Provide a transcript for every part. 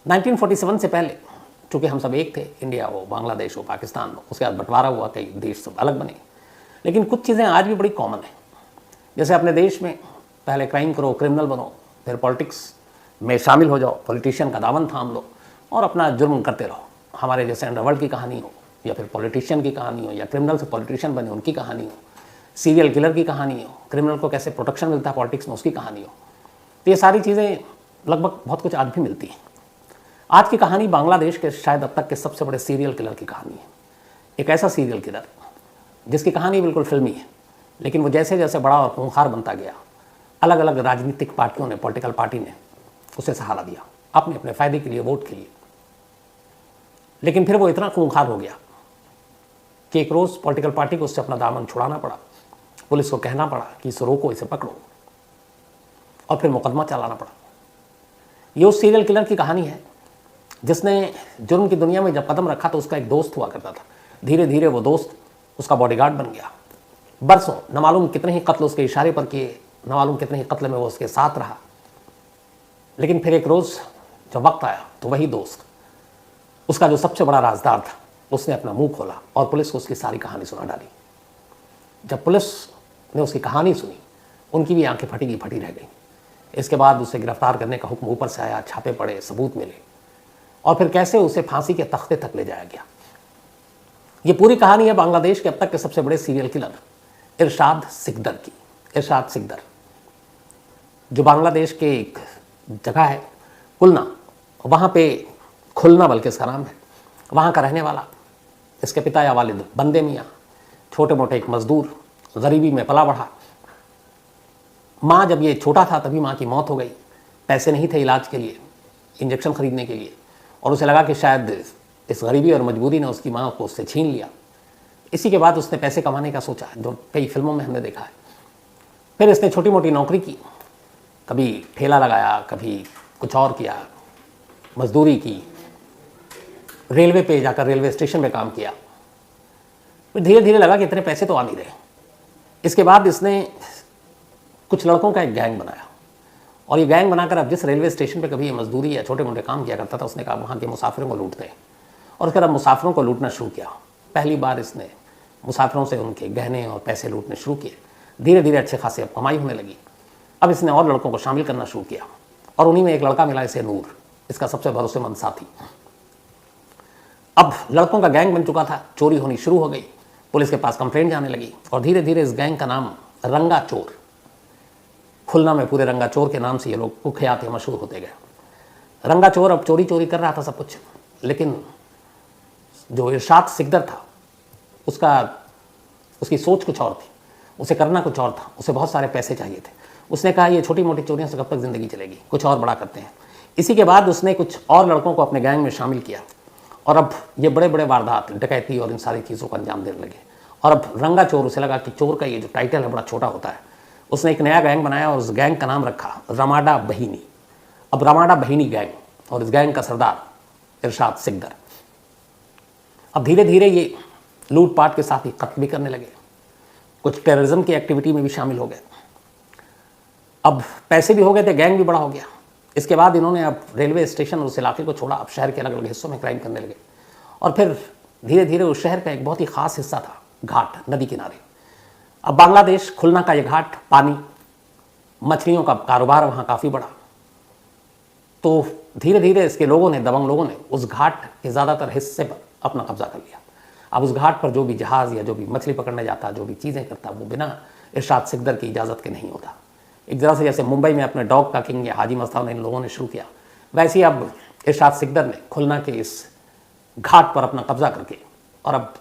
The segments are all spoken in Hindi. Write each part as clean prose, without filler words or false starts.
1947 से पहले चूँकि हम सब एक थे, इंडिया हो, बांग्लादेश हो, पाकिस्तान हो, उसके बाद बंटवारा हुआ, कई देश सब अलग बने, लेकिन कुछ चीज़ें आज भी बड़ी कॉमन हैं। जैसे अपने देश में पहले क्राइम करो, क्रिमिनल बनो, फिर पॉलिटिक्स में शामिल हो जाओ, पॉलिटिशियन का दामन थाम लो और अपना जुर्म करते रहो। हमारे जैसे अंडरवर्ल्ड की कहानी हो, या फिर पॉलिटिशियन की कहानी हो, या क्रिमिनल से पॉलिटिशियन बने उनकी कहानी हो, सीरियल किलर की कहानी हो, क्रिमिनल को कैसे प्रोटेक्शन मिलता है पॉलिटिक्स में उसकी कहानी हो, तो ये सारी चीज़ें लगभग बहुत कुछ आज भी मिलती हैं। आज की कहानी बांग्लादेश के शायद अब तक के सबसे बड़े सीरियल किलर की कहानी है। एक ऐसा सीरियल किलर जिसकी कहानी बिल्कुल फिल्मी है, लेकिन वो जैसे जैसे बड़ा और खूंखार बनता गया, अलग अलग राजनीतिक पार्टियों ने, पॉलिटिकल पार्टी ने उसे सहारा दिया अपने अपने फ़ायदे के लिए, वोट के लिए। लेकिन फिर वो इतना खूंखार हो गया कि एक रोज़ पॉलिटिकल पार्टी को उससे अपना दामन छुड़ाना पड़ा, पुलिस को कहना पड़ा कि इसे रोको, इसे पकड़ो, और फिर मुकदमा चलाना पड़ा। ये उस सीरियल किलर की कहानी है जिसने जुर्म की दुनिया में जब कदम रखा तो उसका एक दोस्त हुआ करता था। धीरे धीरे वो दोस्त उसका बॉडीगार्ड बन गया। बरसों, न मालूम कितने ही कत्ल उसके इशारे पर किए, न मालूम कितने ही कत्ल में वो उसके साथ रहा। लेकिन फिर एक रोज़ जब वक्त आया तो वही दोस्त, उसका जो सबसे बड़ा राजदार था, उसने अपना मुंह खोला और पुलिस को उसकी सारी कहानी सुना डाली। जब पुलिस ने उसकी कहानी सुनी, उनकी भी आंखें फटी की फटी रह गई। इसके बाद उसे गिरफ्तार करने का हुक्म ऊपर से आया, छापे पड़े, सबूत मिले, और फिर कैसे उसे फांसी के तख्ते तक ले जाया गया। ये पूरी कहानी है बांग्लादेश के अब तक के सबसे बड़े सीरियल किलर इरशाद सिकदर की। इरशाद सिकदर जो बांग्लादेश के एक जगह है खुलना, वहाँ पे खुलना बल्कि इसका नाम है, वहाँ का रहने वाला। इसके पिता या वालिद बंदे मियाँ, छोटे मोटे एक मजदूर, गरीबी में पला बढ़ा। माँ जब ये छोटा था तभी माँ की मौत हो गई। पैसे नहीं थे इलाज के लिए, इंजेक्शन खरीदने के लिए, और उसे लगा कि शायद इस गरीबी और मजबूरी ने उसकी माँ को उससे छीन लिया। इसी के बाद उसने पैसे कमाने का सोचा, जो कई फिल्मों में हमने देखा है। फिर इसने छोटी मोटी नौकरी की, कभी ठेला लगाया, कभी कुछ और किया, मजदूरी की, रेलवे पे जाकर रेलवे स्टेशन पे काम किया। फिर धीरे धीरे लगा कि इतने पैसे तो आ नहीं रहे। इसके बाद इसने कुछ लड़कों का एक गैंग बनाया, और ये गैंग बनाकर अब जिस रेलवे स्टेशन पे कभी ये मजदूरी या छोटे मोटे काम किया करता था, उसने कहा वहाँ के मुसाफिरों को लूटते हैं, और फिर अब मुसाफिरों को लूटना शुरू किया। पहली बार इसने मुसाफिरों से उनके गहने और पैसे लूटने शुरू किए। धीरे धीरे अच्छे खासे अब कमाई होने लगी। अब इसने और लड़कों को शामिल करना शुरू किया, और उन्हीं में एक लड़का मिला इसे, नूर, इसका सबसे भरोसेमंद साथी। अब लड़कों का गैंग बन चुका था, चोरी होनी शुरू हो गई, पुलिस के पास कंप्लेंट जाने लगी, और धीरे धीरे इस गैंग का नाम रंगा चोर, खुलना में पूरे रंगा चोर के नाम से ये लोग कुख्यात या मशहूर होते गए। रंगा चोर अब चोरी चोरी कर रहा था सब कुछ, लेकिन जो इरशाद सिकदर था उसकी सोच कुछ और थी, उसे करना कुछ और था। उसे बहुत सारे पैसे चाहिए थे। उसने कहा ये छोटी मोटी चोरियों से कब तक ज़िंदगी चलेगी, कुछ और बड़ा करते हैं। इसी के बाद उसने कुछ और लड़कों को अपने गैंग में शामिल किया, और अब ये बड़े बड़े वारदात, डकैती और इन सारी चीज़ों को अंजाम देने लगे। और अब रंगा चोर, उसे लगा कि चोर का ये जो टाइटल है बड़ा छोटा होता है। उसने एक नया गैंग बनाया और उस गैंग का नाम रखा रमाडा बहिनी। अब रमाडा बहिनी गैंग, और इस गैंग का सरदार इरशाद सिकदर। अब धीरे धीरे ये लूटपाट के साथ ही कत्ल भी करने लगे, कुछ टेररिज्म की एक्टिविटी में भी शामिल हो गए। अब पैसे भी हो गए थे, गैंग भी बड़ा हो गया। इसके बाद इन्होंने अब रेलवे स्टेशन और उस इलाके को छोड़ा, अब शहर के अलग अलग हिस्सों में क्राइम करने लगे। और फिर धीरे धीरे उस शहर का एक बहुत ही ख़ास हिस्सा था घाट, नदी किनारे। अब बांग्लादेश खुलना का ये घाट, पानी, मछलियों का कारोबार वहाँ काफ़ी बढ़ा। तो धीरे धीरे इसके लोगों ने, दबंग लोगों ने, उस घाट के ज़्यादातर हिस्से पर अपना कब्जा कर लिया। अब उस घाट पर जो भी जहाज़ या जो भी मछली पकड़ने जाता, जो भी चीज़ें करता, वो बिना इरशाद सिकदर की इजाज़त के नहीं होता। एक तरह से जैसे मुंबई में अपने डॉग का किंग या हाजी मस्तान इन लोगों ने शुरू किया, वैसे ही अब इरशाद सिकदर ने खुलना के इस घाट पर अपना कब्जा करके, और अब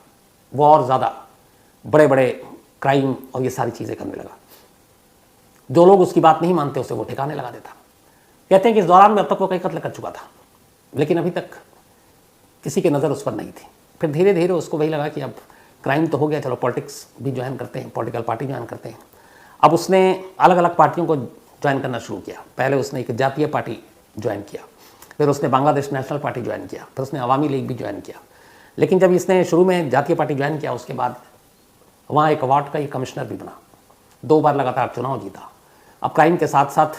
वो और ज़्यादा बड़े बड़े क्राइम और ये सारी चीज़ें करने लगा। जो लोग उसकी बात नहीं मानते उसे वो ठिकाने लगा देता। कहते हैं कि इस दौरान में अब तक वो कई कत्ल कर चुका था, लेकिन अभी तक किसी की नज़र उस पर नहीं थी। फिर धीरे धीरे उसको वही लगा कि अब क्राइम तो हो गया, चलो पॉलिटिक्स भी ज्वाइन करते हैं, पॉलिटिकल पार्टी ज्वाइन करते हैं। अब उसने अलग अलग पार्टियों को ज्वाइन करना शुरू किया। पहले उसने एक जातीय पार्टी ज्वाइन किया, फिर उसने बांग्लादेश नेशनल पार्टी ज्वाइन किया, फिर उसने अवामी लीग भी ज्वाइन किया। लेकिन जब इसने शुरू में जातीय पार्टी ज्वाइन किया, उसके बाद वहाँ एक वार्ड का ही कमिश्नर भी बना, 2 बार लगातार चुनाव जीता। अब क्राइम के साथ साथ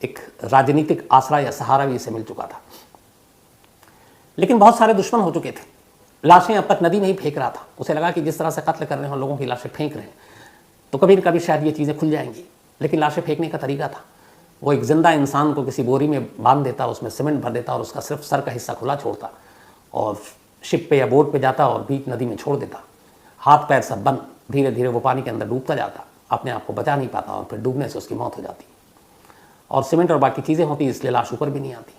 एक राजनीतिक आसरा या सहारा भी इसे मिल चुका था। लेकिन बहुत सारे दुश्मन हो चुके थे। लाशें अब तक नदी में ही फेंक रहा था। उसे लगा कि जिस तरह से कत्ल कर रहे हैं, लोगों की लाशें फेंक रहे हैं, तो कभी न कभी शायद ये चीज़ें खुल जाएंगी। लेकिन लाशें फेंकने का तरीका था, वो एक जिंदा इंसान को किसी बोरी में बांध देता, उसमें सीमेंट भर देता और उसका सिर्फ सर का हिस्सा खुला छोड़ता और शिप पे या बोट पे जाता और बीच नदी में छोड़ देता। हाथ पैर सब बंद, धीरे धीरे वो पानी के अंदर डूबता जाता, अपने आप को बचा नहीं पाता और फिर डूबने से उसकी मौत हो जाती। और सीमेंट और बाकी चीज़ें होती, इसलिए लाश ऊपर भी नहीं आती।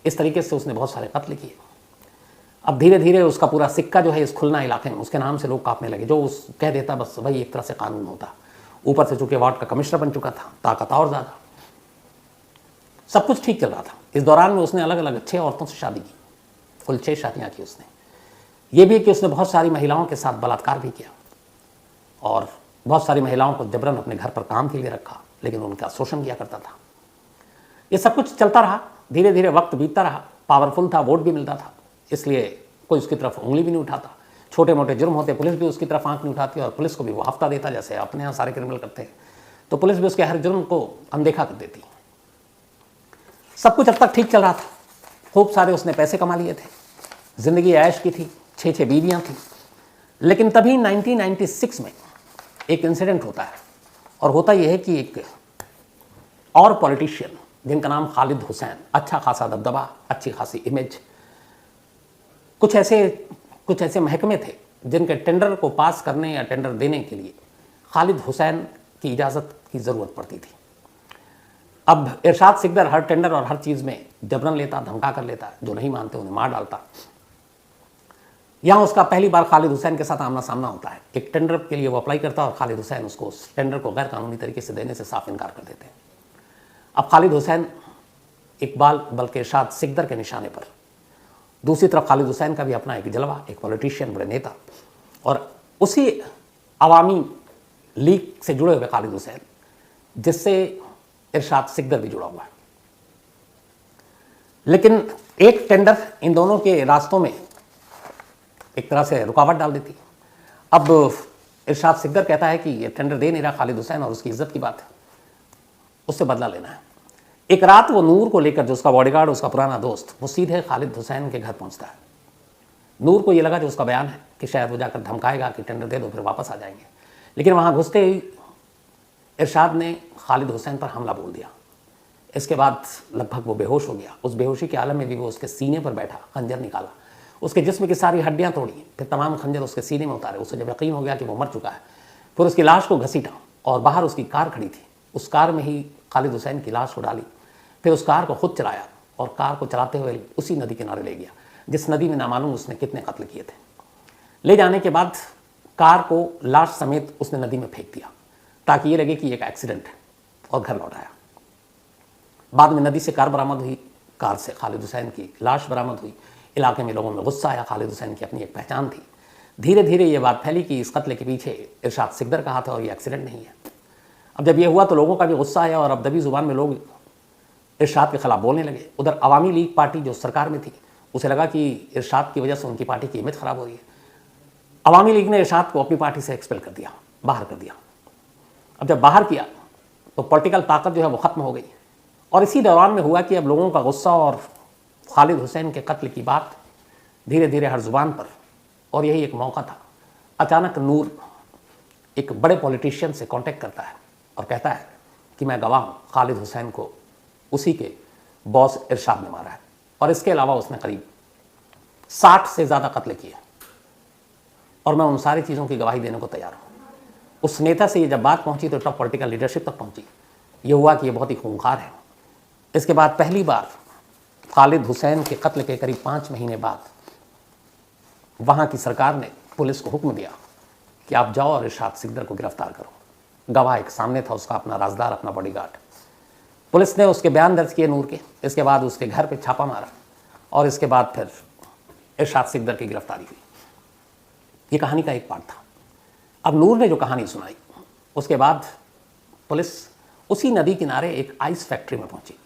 इस तरीके से उसने बहुत सारे कत्ल किए। अब धीरे धीरे उसका पूरा सिक्का जो है इस खुलना इलाके में, उसके नाम से लोग कांपने लगे। जो उस कह देता बस वही एक तरह से कानून होता। ऊपर से चूंकि वार्ड का कमिश्नर बन चुका था, ताकत और ज़्यादा। सब कुछ ठीक चल रहा था। इस दौरान में उसने अलग अलग 6 औरतों से शादी की, कुल 6 शादियाँ की उसने। ये भी कि उसने बहुत सारी महिलाओं के साथ बलात्कार भी किया और बहुत सारी महिलाओं को जबरन अपने घर पर काम के लिए रखा, लेकिन उनका शोषण किया करता था। ये सब कुछ चलता रहा। धीरे धीरे वक्त बीतता रहा। पावरफुल था, वोट भी मिलता था, इसलिए कोई उसकी तरफ उंगली भी नहीं उठाता। छोटे मोटे जुर्म होते, पुलिस भी उसकी तरफ आंख नहीं उठाती और पुलिस को भी वो हफ्ता देता, जैसे अपने यहाँ सारे क्रिमिनल करते हैं। तो पुलिस भी उसके हर जुर्म को अनदेखा कर देती। सब कुछ अब तक ठीक चल रहा था। खूब सारे उसने पैसे कमा लिए थे, जिंदगी ऐश की थी, 6 बीवियाँ थी। लेकिन तभी 1996 में एक इंसिडेंट होता है, और होता यह है कि एक और पॉलिटिशियन जिनका नाम खालिद हुसैन, अच्छा खासा दबदबा, अच्छी खासी इमेज, कुछ ऐसे महकमे थे जिनके टेंडर को पास करने या टेंडर देने के लिए खालिद हुसैन की इजाज़त की ज़रूरत पड़ती थी। अब इरशाद सिकदर हर टेंडर और हर चीज़ में जबरन लेता, धमका कर लेता, जो नहीं मानते उन्हें मार डालता। यहाँ उसका पहली बार खालिद हुसैन के साथ आमना सामना होता है। एक टेंडर के लिए वो अप्लाई करता और खालिद हुसैन उसको उस टेंडर को गैर कानूनी तरीके से देने से साफ इनकार कर देते हैं। अब खालिद हुसैन इकबाल बल्कि इरशाद सिकदर के निशाने पर। दूसरी तरफ खालिद हुसैन का भी अपना एक जलवा, एक पॉलिटिशियन, बड़े नेता, और उसी अवामी लीग से जुड़े हुए खालिद हुसैन जिससे इरशाद सिकदर भी जुड़ा हुआ है। लेकिन एक टेंडर इन दोनों के रास्तों में एक तरह से रुकावट डाल देती। अब इरशाद सिकदर कहता है कि ये टेंडर दे नहीं रहा खालिद हुसैन और उसकी इज्जत की बात है, उससे बदला लेना है। एक रात वो नूर को लेकर, जो उसका बॉडीगार्ड, उसका पुराना दोस्त, वो सीधे खालिद हुसैन के घर पहुंचता है। नूर को ये लगा जो उसका बयान है कि शायद वो जाकर धमकाएगा कि टेंडर दे दो फिर वापस आ जाएंगे। लेकिन वहाँ घुसते ही इरशाद ने खालिद हुसैन पर हमला बोल दिया। इसके बाद लगभग वो बेहोश हो गया। उस बेहोशी के आलम में भी वो उसके सीने पर बैठा, खंजर निकाला, उसके जिस्म की सारी हड्डियाँ तोड़ी, फिर तमाम खंजर उसके सीने में उतारे। उसे जब यकीन हो गया कि वो मर चुका है, फिर उसकी लाश को घसीटा और बाहर उसकी कार खड़ी थी, उस कार में ही खालिद हुसैन की लाश को डाली। फिर उस कार को खुद चलाया और कार को चलाते हुए उसी नदी किनारे ले गया जिस नदी में नामालूम उसने कितने कत्ल किए थे। ले जाने के बाद कार को लाश समेत उसने नदी में फेंक दिया ताकि ये लगे कि एक एक्सीडेंट है, और घर लौट आया। बाद में नदी से कार बरामद हुई, कार से खालिद हुसैन की लाश बरामद हुई। इलाके में लोगों में गुस्सा आया, खालिद हुसैन की अपनी एक पहचान थी। धीरे धीरे ये बात फैली कि इस कत्ल के पीछे इरशाद सिकदर का हाथ है और ये एक्सीडेंट नहीं है। अब जब ये हुआ तो लोगों का भी गुस्सा आया और अब दबी जुबान में लोग इरशाद के खिलाफ बोलने लगे। उधर अवामी लीग पार्टी जो सरकार में थी, उसे लगा कि इरशाद की वजह से उनकी पार्टी की इमेज खराब हो रही है। अवामी लीग ने इरशाद को अपनी पार्टी से एक्सपेल कर दिया, बाहर कर दिया। अब जब बाहर किया तो पॉलिटिकल ताकत जो है वो ख़त्म हो गई। और इसी दौरान में हुआ कि अब लोगों का गुस्सा और खालिद हुसैन के कत्ल की बात धीरे धीरे हर जुबान पर, और यही एक मौका था। अचानक नूर एक बड़े पॉलिटिशियन से कांटेक्ट करता है और कहता है कि मैं गवाह हूँ, खालिद हुसैन को उसी के बॉस इरशाद ने मारा है, और इसके अलावा उसने करीब 60 से ज़्यादा कत्ल किए, और मैं उन सारी चीज़ों की गवाही देने को तैयार हूँ। उस नेता से ये जब बात पहुँची तो टॉप पॉलिटिकल लीडरशिप तक पहुँची। ये हुआ कि ये बहुत ही खूंखार है। इसके बाद पहली बार खालिद हुसैन के कत्ल के करीब 5 महीने बाद वहाँ की सरकार ने पुलिस को हुक्म दिया कि आप जाओ और इरशाद सिकदर को गिरफ्तार करो। गवाह एक सामने था, उसका अपना राजदार, अपना बॉडीगार्ड। पुलिस ने उसके बयान दर्ज किए नूर के। इसके बाद उसके घर पे छापा मारा और इसके बाद फिर इरशाद सिकदर की गिरफ्तारी हुई। ये कहानी का एक पार्ट था। अब नूर ने जो कहानी सुनाई, उसके बाद पुलिस उसी नदी किनारे एक आइस फैक्ट्री में पहुंची।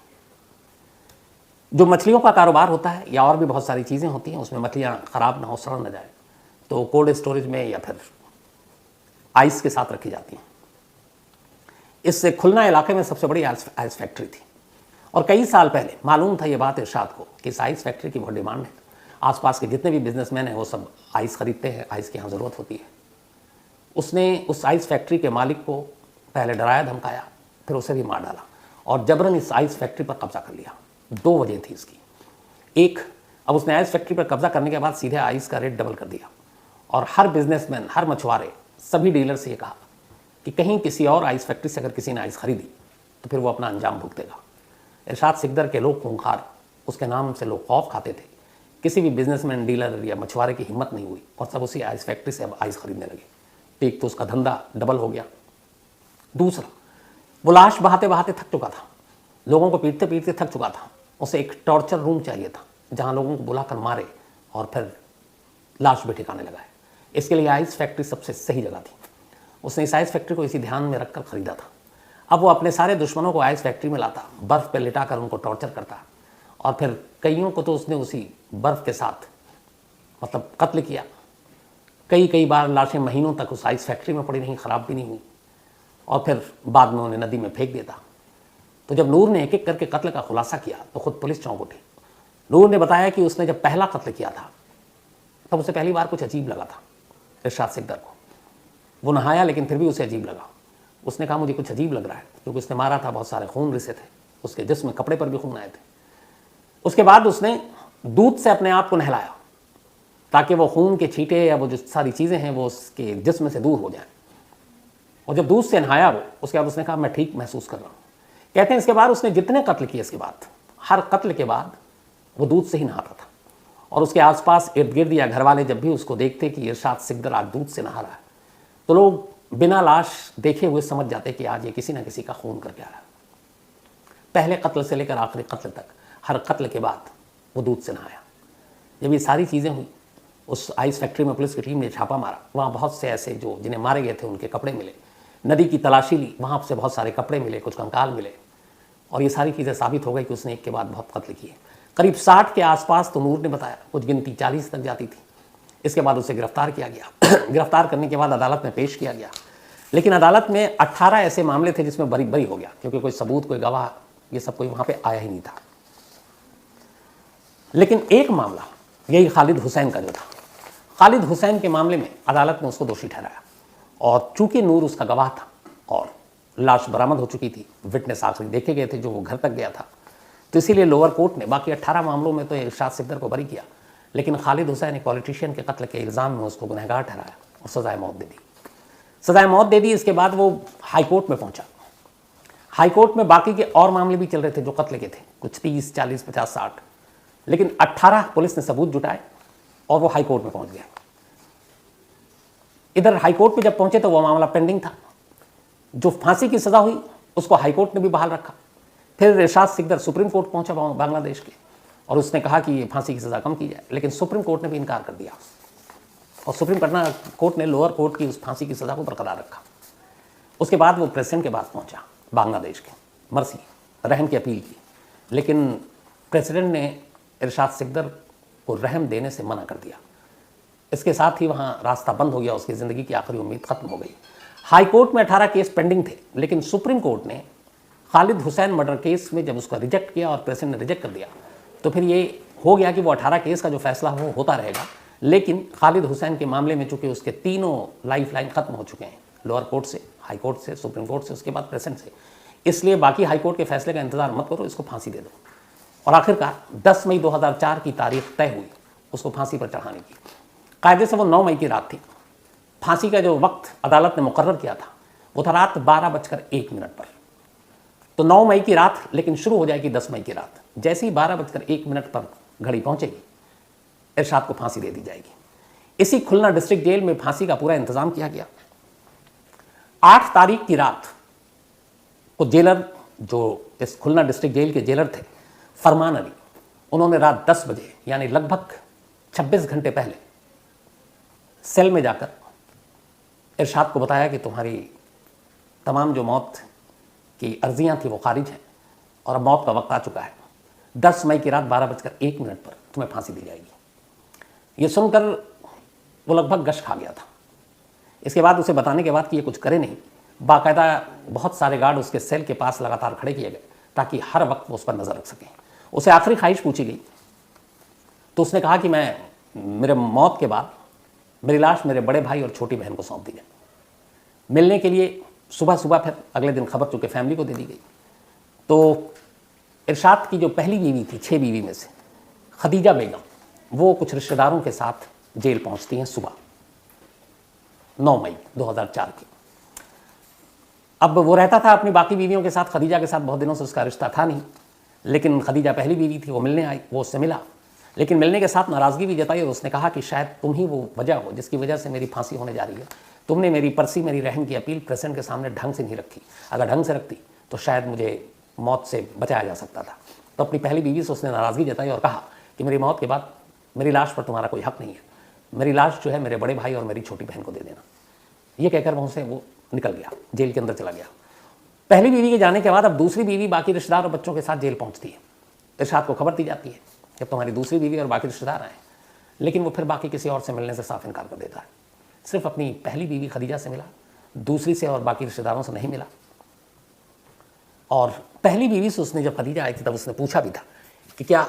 जो मछलियों का कारोबार होता है या और भी बहुत सारी चीज़ें होती हैं, उसमें मछलियाँ ख़राब ना हो, सड़ ना जाए, तो कोल्ड स्टोरेज में या फिर आइस के साथ रखी जाती हैं। इससे खुलना इलाके में सबसे बड़ी आइस फैक्ट्री थी। और कई साल पहले मालूम था ये बात इरशाद को कि इस आइस फैक्ट्री की बहुत डिमांड है, आसपास के जितने भी बिजनेसमैन हैं वो सब आइस खरीदते हैं, आइस की यहाँ ज़रूरत होती है। उसने उस आइस फैक्ट्री के मालिक को पहले डराया धमकाया, फिर उसे भी मार डाला और जबरन इस आइस फैक्ट्री पर कब्जा कर लिया। 2 वजह थी इसकी। एक, अब उसने आइस फैक्ट्री पर कब्जा करने के बाद सीधे आइस का रेट डबल कर दिया और हर बिजनेसमैन, हर मछुआरे, सभी डीलर से ये कहा कि कहीं किसी और आइस फैक्ट्री से अगर किसी ने आइस खरीदी तो फिर वो अपना अंजाम भुगतेगा। इरशाद सिकदर के लोग खूंखार, उसके नाम से लोग खौफ खाते थे। किसी भी बिजनेसमैन, डीलर या मछुआरे की हिम्मत नहीं हुई और सब उसी आइस फैक्ट्री से अब आइस खरीदने लगे। एक तो उसका धंधा डबल हो गया। दूसरा, वो लाश बहाते बहाते थक चुका था, लोगों को पीटते पीटते थक चुका था। उसे एक टॉर्चर रूम चाहिए था जहां लोगों को बुलाकर मारे और फिर लाश भी ठिकाने लगाए। इसके लिए आइस फैक्ट्री सबसे सही जगह थी। उसने इस आइस फैक्ट्री को इसी ध्यान में रखकर खरीदा था। अब वो अपने सारे दुश्मनों को आइस फैक्ट्री में लाता, बर्फ़ पर लिटाकर उनको टॉर्चर करता और फिर कईयों को तो उसने उसी बर्फ़ के साथ मतलब कत्ल किया। कई बार लाशें महीनों तक उस आइस फैक्ट्री में पड़ी रहीं, ख़राब भी नहीं हुई और फिर बाद में उन्हें नदी में फेंक देता। तो जब नूर ने एक एक करके कत्ल का खुलासा किया तो खुद पुलिस चौंक उठी। नूर ने बताया कि उसने जब पहला कत्ल किया था तब उसे पहली बार कुछ अजीब लगा था इरशाद सिकदर को। वो नहाया लेकिन फिर भी उसे अजीब लगा। उसने कहा मुझे कुछ अजीब लग रहा है क्योंकि उसने मारा था, बहुत सारे खून रिसे थे, उसके जिस्म में कपड़े पर भी खून आए थे। उसके बाद उसने दूध से अपने आप को नहलाया ताकि वो खून के छींटे या वो जो सारी चीज़ें हैं वो उसके जिस्म से दूर हो जाएं। और जब दूध से नहाया वो, उसके बाद उसने कहा मैं ठीक महसूस कर रहा हूँ। कहते हैं इसके बाद उसने जितने कत्ल किए, इसके बाद हर कत्ल के बाद वो दूध से ही नहाता था और उसके आसपास इर्द गिर्द या घर वाले जब भी उसको देखते कि इरशाद सिकदर आज दूध से नहा रहा है तो लोग बिना लाश देखे हुए समझ जाते कि आज ये किसी न किसी का खून करके आ रहा है। पहले कत्ल से लेकर आखिरी कत्ल तक हर कत्ल के बाद वो दूध से नहाया। जब ये सारी चीज़ें हुई, उस आइस फैक्ट्री में पुलिस की टीम ने छापा मारा। वहाँ बहुत से ऐसे जो जिन्हें मारे गए थे उनके कपड़े मिले, नदी की तलाशी ली, वहाँ से बहुत सारे कपड़े मिले, कुछ कंकाल मिले और ये सारी चीज़ें साबित हो गई कि उसने एक के बाद बहुत कत्ल किए। करीब 60 के आसपास तो नूर ने बताया, कुछ गिनती 40 तक जाती थी। इसके बाद उसे गिरफ्तार किया गया। गिरफ्तार करने के बाद अदालत में पेश किया गया, लेकिन अदालत में 18 ऐसे मामले थे जिसमें बरी बरी हो गया क्योंकि कोई सबूत, कोई गवाह, ये सब कोई वहाँ पे आया ही नहीं था। लेकिन एक मामला, यही खालिद हुसैन का जो था, खालिद हुसैन के मामले में अदालत ने उसको दोषी ठहराया और चूंकि नूर उसका गवाह था और लाश बरामद हो चुकी थी, विटनेस आखिरी देखे गए थे जो वो घर तक गया था, तो इसीलिए लोअर कोर्ट ने बाकी 18 मामलों में तो इरशाद सिकदर को बरी किया, लेकिन खालिद हुसैन एक पॉलिटिशियन के कत्ल के इल्ज़ाम में उसको गुनहगार ठहराया और सजाए मौत दे दी। सजाए मौत दे दी। इसके बाद वो हाई कोर्ट में पहुंचा। हाई कोर्ट में बाकी के और मामले भी चल रहे थे जो कत्ल के थे, कुछ 30, 40, 50, 60, लेकिन 18 पुलिस ने सबूत जुटाए और वो हाई कोर्ट में पहुंच गया। इधर हाई कोर्ट पे जब पहुंचे तो वो मामला पेंडिंग था। जो फांसी की सजा हुई उसको हाई कोर्ट ने भी बहाल रखा। फिर इरशाद सिकदर सुप्रीम कोर्ट पहुंचा बांग्लादेश के और उसने कहा कि ये फांसी की सजा कम की जाए, लेकिन सुप्रीम कोर्ट ने भी इनकार कर दिया और सुप्रीम कोर्ट ने लोअर कोर्ट की उस फांसी की सजा को बरकरार रखा। उसके बाद वो प्रेसिडेंट के पास पहुंचा बांग्लादेश के, मर्सी, रहम की अपील की, लेकिन प्रेसिडेंट ने इरशाद सिकदर को रहम देने से मना कर दिया। इसके साथ ही वहाँ रास्ता बंद हो गया, उसकी ज़िंदगी की आखिरी उम्मीद खत्म हो गई। हाई कोर्ट में 18 केस पेंडिंग थे, लेकिन सुप्रीम कोर्ट ने खालिद हुसैन मर्डर केस में जब उसका रिजेक्ट किया और प्रेसिडेंट ने रिजेक्ट कर दिया तो फिर ये हो गया कि वो 18 केस का जो फैसला हो होता रहेगा, लेकिन खालिद हुसैन के मामले में चूंकि उसके तीनों लाइफ लाइन खत्म हो चुके हैं, लोअर कोर्ट से, हाई कोर्ट से, सुप्रीम कोर्ट से, उसके बाद प्रेसिडेंट से, इसलिए बाकी हाई कोर्ट के फैसले का इंतजार मत करो, इसको फांसी दे दो। और आखिरकार 10 मई 2004 की तारीख तय हुई उसको फांसी पर चढ़ाने की। कायदे से वो 9 मई की रात थी। फांसी का जो वक्त अदालत ने मुकर्रर किया था वो था रात 12:01 पर। तो 9 मई की रात, लेकिन शुरू हो जाएगी 10 मई की रात। जैसे ही 12:01 पर घड़ी पहुंचेगी, इरशाद को फांसी दे दी जाएगी। इसी खुलना डिस्ट्रिक्ट जेल में फांसी का पूरा इंतजाम किया गया। 8 तारीख की रात को जेलर, जो इस खुलना डिस्ट्रिक्ट जेल के जेलर थे, फरमान अली, उन्होंने रात 10 बजे यानी लगभग 26 घंटे पहले सेल में जाकर इरशाद को बताया कि तुम्हारी तमाम जो मौत की अर्जियां थी वो खारिज हैं और अब मौत का वक्त आ चुका है। 10 मई की रात 12:01 पर तुम्हें फांसी दी जाएगी। ये सुनकर वो लगभग गश खा गया था। इसके बाद उसे बताने के बाद कि ये कुछ करे नहीं, बाकायदा बहुत सारे गार्ड उसके सेल के पास लगातार खड़े किए गए ताकि हर वक्त वो उस पर नज़र रख सकें। उसे आखिरी ख्वाहिश पूछी गई तो उसने कहा कि मैं मेरे मौत के बाद मेरी लाश मेरे बड़े भाई और छोटी बहन को सौंप दी जाए। मिलने के लिए सुबह सुबह फिर अगले दिन खबर चूँकि फैमिली को दे दी गई। तो इरशाद की जो पहली बीवी थी 6 बीवी में से, खदीजा बेगम, वो कुछ रिश्तेदारों के साथ जेल पहुंचती हैं सुबह 9 मई 2004 की। अब वो रहता था अपनी बाकी बीवियों के साथ, खदीजा के साथ बहुत दिनों से उसका रिश्ता था नहीं, लेकिन खदीजा पहली बीवी थी, वो मिलने आई, वो उससे मिला, लेकिन मिलने के साथ नाराज़गी भी जताई और उसने कहा कि शायद तुम ही वो वजह हो जिसकी वजह से मेरी फांसी होने जा रही है। तुमने मेरी पर्सी, मेरी रहम की अपील प्रेसिडेंट के सामने ढंग से नहीं रखी, अगर ढंग से रखती तो शायद मुझे मौत से बचाया जा सकता था। तो अपनी पहली बीवी से उसने नाराज़गी जताई और कहा कि मेरी मौत के बाद मेरी लाश पर तुम्हारा कोई हक नहीं है, मेरी लाश जो है मेरे बड़े भाई और मेरी छोटी बहन को दे देना। ये कहकर वहाँ से वो निकल गया, जेल के अंदर चला गया। पहली बीवी के जाने के बाद अब दूसरी बीवी बाकी रिश्तेदार और बच्चों के साथ जेल पहुँचती है। इरशाद को खबर दी जाती है कि तुम्हारी दूसरी बीवी और बाकी रिश्तेदार आए, लेकिन वो फिर बाकी किसी और से मिलने से साफ इनकार कर देता है। सिर्फ अपनी पहली बीवी खदीजा से मिला, दूसरी से और बाकी रिश्तेदारों से नहीं मिला। और पहली बीवी से उसने जब खदीजा आई थी तब उसने पूछा भी था कि क्या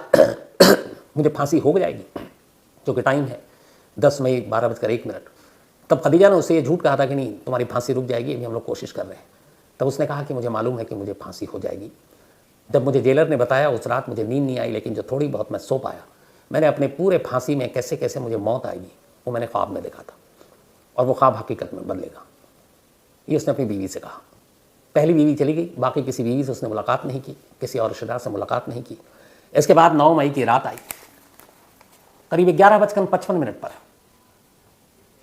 मुझे फांसी हो जाएगी, जो कि टाइम है 10 मई 12:01। तब खदीजा ने उससे ये झूठ कहा था कि नहीं, तुम्हारी फांसी रुक जाएगी, अभी हम लोग कोशिश कर रहे हैं। तब उसने कहा कि मुझे मालूम है कि मुझे फांसी हो जाएगी। जब मुझे जेलर ने बताया उस रात मुझे नींद नहीं आई, लेकिन जो थोड़ी बहुत मैं सो पाया, मैंने अपने पूरे फांसी में कैसे कैसे मुझे मौत आएगी वो मैंने ख्वाब में देखा था, और वो ख्वाब हकीकत में बदलेगा। ये उसने अपनी बीवी से कहा। पहली बीवी चली गई, बाकी किसी बीवी से उसने मुलाकात नहीं की, किसी और रिश्तेदार से मुलाकात नहीं की। इसके बाद 9 मई की रात आई, करीब 11:55 पर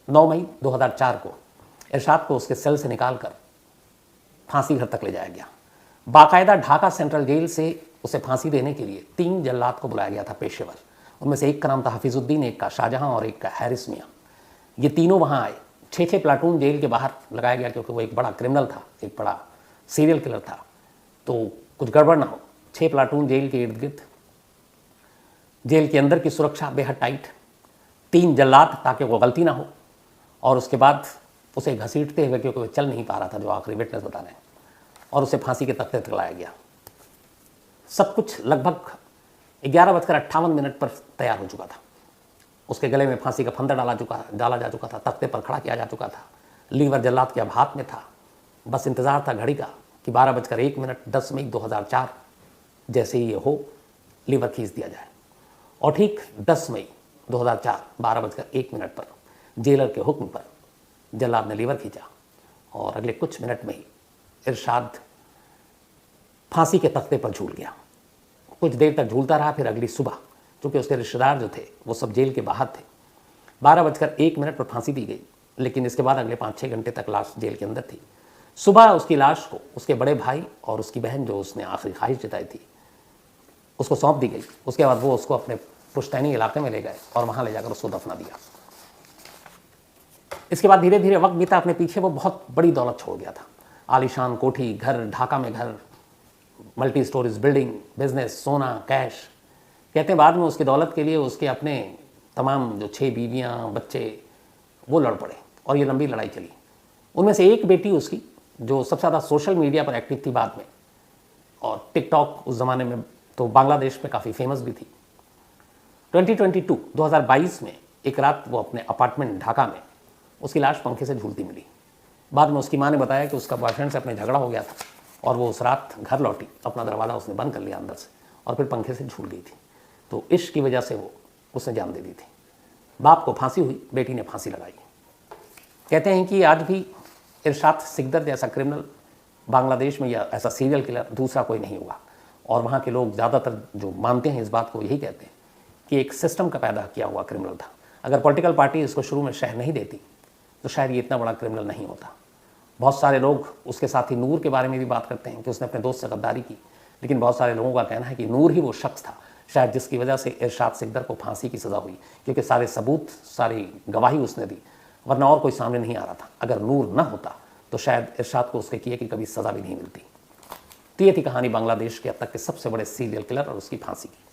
9 मई 2004 को इरशाद को उसके सेल से निकालकर फांसी घर तक ले जाया गया। बाकायदा ढाका सेंट्रल जेल से उसे फांसी देने के लिए 3 जल्लाद को बुलाया गया था, पेशेवर। उनमें से एक का नाम था हफीजुद्दीन, एक का शाहजहां और एक का हैरिस मियाँ। ये तीनों वहाँ आए। 6 प्लाटून जेल के बाहर लगाया गया, क्योंकि वो एक बड़ा क्रिमिनल था, एक बड़ा सीरियल किलर था, तो कुछ गड़बड़ ना हो। 6 प्लाटून जेल के इर्द गिर्द, जेल के अंदर की सुरक्षा बेहद टाइट, 3 जल्लाद ताकि वो गलती ना हो, और उसके बाद उसे घसीटते हुए, क्योंकि वो चल नहीं पा रहा था, जो आखिरी विटनेस बता रहे हैं, और उसे फांसी के तख्ते तक लाया गया। सब कुछ लगभग 11:58 पर तैयार हो चुका था। उसके गले में फांसी का फंदा डाला जा चुका था, तख्ते पर खड़ा किया जा चुका था, लीवर जल्लाद के अब हाथ में था। बस इंतज़ार था घड़ी का कि 12:01 10 मई 2004 जैसे ही ये हो, लीवर खींच दिया जाए। और ठीक 10 मई 2004 12:01 पर जेलर के हुक्म पर जल्लाद ने लीवर खींचा, और अगले कुछ मिनट में ही इरशाद फांसी के तख्ते पर झूल गया। कुछ देर तक झूलता रहा, फिर अगली सुबह, क्योंकि उसके रिश्तेदार जो थे वो सब जेल के बाहर थे, 12:01 पर फांसी दी गई, लेकिन इसके बाद अगले 5-6 घंटे तक लाश जेल के अंदर थी। सुबह उसकी लाश को उसके बड़े भाई और उसकी बहन, जो उसने आखिरी ख्वाहिश जताई थी, उसको सौंप दी गई। उसके बाद वो उसको अपने पुश्तैनी इलाके में ले गए और वहाँ ले जाकर उसको दफना दिया। इसके बाद धीरे धीरे वक्त बीता, अपने पीछे वो बहुत बड़ी दौलत छोड़ गया था। आलीशान कोठी, घर, ढाका में घर, मल्टी स्टोरीज बिल्डिंग, बिजनेस, सोना, कैश। कहते हैं बाद में उसकी दौलत के लिए उसके अपने तमाम जो 6 बीवियाँ, बच्चे, वो लड़ पड़े, और ये लंबी लड़ाई चली। उनमें से एक बेटी उसकी, जो सबसे ज़्यादा सोशल मीडिया पर एक्टिव थी बाद में, और टिकटॉक उस ज़माने में तो बांग्लादेश में काफ़ी फेमस भी थी। 2022 में एक रात वो अपने अपार्टमेंट ढाका में उसकी लाश पंखे से झूलती मिली। बाद में उसकी माँ ने बताया कि उसका बॉयफ्रेंड से अपने झगड़ा हो गया था, और वो उस रात घर लौटी, अपना दरवाज़ा उसने बंद कर लिया अंदर से, और फिर पंखे से झूल गई थी। तो इश्क की वजह से वो उसने जान दे दी थी। बाप को फांसी हुई, बेटी ने फांसी लगाई। कहते हैं कि आज भी इरशाद सिकदर जैसा क्रिमिनल बांग्लादेश में, या ऐसा सीरियल किलर दूसरा कोई नहीं हुआ। और वहाँ के लोग ज़्यादातर जो मानते हैं इस बात को, यही कहते हैं कि एक सिस्टम का पैदा किया हुआ क्रिमिनल था। अगर पॉलिटिकल पार्टी इसको शुरू में शह नहीं देती तो शायद ये इतना बड़ा क्रिमिनल नहीं होता। बहुत सारे लोग उसके साथ ही नूर के बारे में भी बात करते हैं कि उसने अपने दोस्त से गद्दारी की, लेकिन बहुत सारे लोगों का कहना है कि नूर ही वो शख्स था शायद जिसकी वजह से इरशाद सिकदर को फांसी की सज़ा हुई, क्योंकि सारे सबूत, सारी गवाही उसने दी, वरना और कोई सामने नहीं आ रहा था। अगर नूर न होता तो शायद इरशाद को उसके किए की कभी सज़ा भी नहीं मिलती। तो ये थी कहानी बांग्लादेश के अब तक के सबसे बड़े सीरियल किलर और उसकी फांसी की।